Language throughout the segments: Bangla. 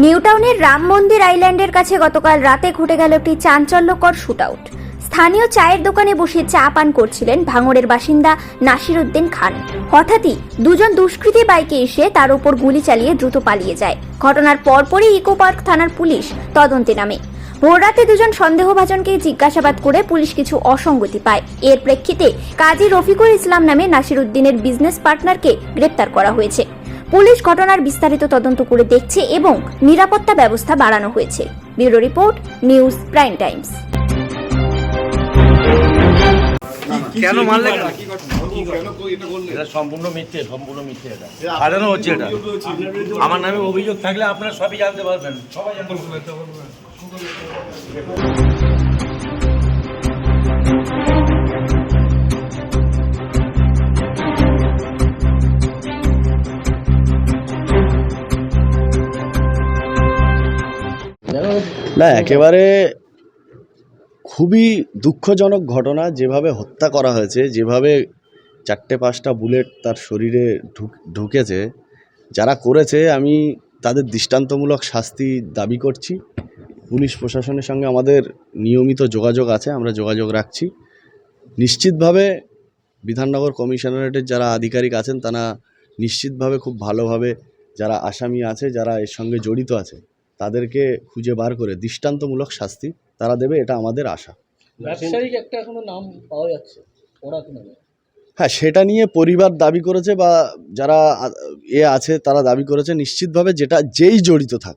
নিউটাউনের রাম মন্দির আইল্যান্ডের কাছে গতকাল রাতে ঘটে গেল একটি চাঞ্চল্যকর শুটআউট। স্থানীয় চায়ের দোকানে বসে চা পান করছিলেন ভাঙড়ের বাসিন্দা নাসিরউদ্দিন খান। হঠাৎই দুজন দুষ্কৃতী বাইকে এসে তার উপর গুলি চালিয়ে দ্রুত পালিয়ে যায়। ঘটনার পরপরই ইকো পার্ক থানার পুলিশ তদন্তে নামে। ভোররাতে দুজন সন্দেহভাজনকে জিজ্ঞাসাবাদ করে পুলিশ কিছু অসঙ্গতি পায়। এর প্রেক্ষিতে কাজী রফিকুল ইসলাম নামে নাসিরউদ্দিনের বিজনেস পার্টনারকে গ্রেপ্তার করা হয়েছে। পুলিশ ঘটনার বিস্তারিত তদন্ত করে দেখছে এবং নিরাপত্তা ব্যবস্থা বাড়ানো হয়েছে। Bureau report, news prime Times. কেন মারলে? এটা সম্পূর্ণ মিথ্যে, এটা সাজানো হচ্ছে। এটা আমার নামে অভিযোগ থাকলে আপনারা সবই জানতে পারবেন, সবাই জানতে পারবেন। না, একেবারে খুবই দুঃখজনক ঘটনা। যেভাবে হত্যা করা হয়েছে, যেভাবে 4-5টা বুলেট তার শরীরে ঢুকেছে, যারা করেছে আমি তাদের দৃষ্টান্তমূলক শাস্তি দাবি করছি। পুলিশ প্রশাসনের সঙ্গে আমাদের নিয়মিত যোগাযোগ আছে, আমরা যোগাযোগ রাখছি। নিশ্চিতভাবে বিধাননগর কমিশনারেটের যারা আধিকারিক আছেন তারা নিশ্চিতভাবে খুব ভালোভাবে যারা আসামি আছে, যারা এর সঙ্গে জড়িত আছে, তাদেরকে খুঁজে বার করে দৃষ্টান্তমূলক শাস্তি তারা দেবে, এটা আমাদের আশা। ব্যবসায়িক একটা এখনো নাম পাওয়া যাচ্ছে, ওরা কি নামে? হ্যাঁ, সেটা নিয়ে পরিবার দাবি করেছে বা যারা আছে তারা দাবি করেছে। নিশ্চিতভাবে যেই জড়িত থাক,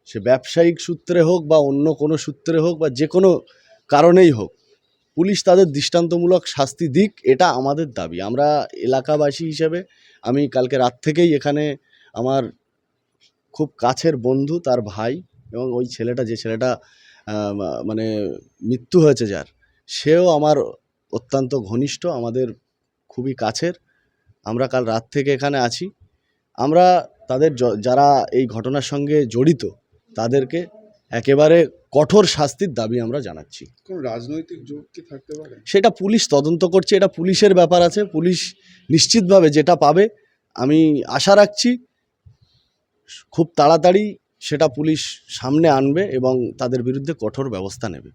সে ব্যবসায়িক সূত্রে হোক বা অন্য কোনো সূত্রে হোক বা যে কোনো কারণেই হোক, পুলিশ তাদের দৃষ্টান্তমূলক শাস্তি দিক, এটা আমাদের দাবি। আমরা এলাকাবাসী হিসেবে আমি কালকে রাত থেকেই এখানে আমার খুব কাছের বন্ধু, তার ভাই এবং ওই ছেলেটা, যে ছেলেটা মানে মৃত্যু হয়েছে যার, সেও আমার অত্যন্ত ঘনিষ্ঠ, আমাদের খুবই কাছের। আমরা কাল রাত থেকে এখানে আছি। আমরা তাদের যারা এই ঘটনার সঙ্গে জড়িত তাদেরকে একেবারে কঠোর শাস্তির দাবি আমরা জানাচ্ছি। কোন রাজনৈতিক যোগ কি থাকতে পারে সেটা পুলিশ তদন্ত করছে, এটা পুলিশের ব্যাপার আছে। পুলিশ নিশ্চিতভাবে যেটা পাবে, আমি আশা রাখছি খুব তাড়াতাড়ি সেটা পুলিশ সামনে আনবে এবং তাদের বিরুদ্ধে কঠোর ব্যবস্থা নেবে।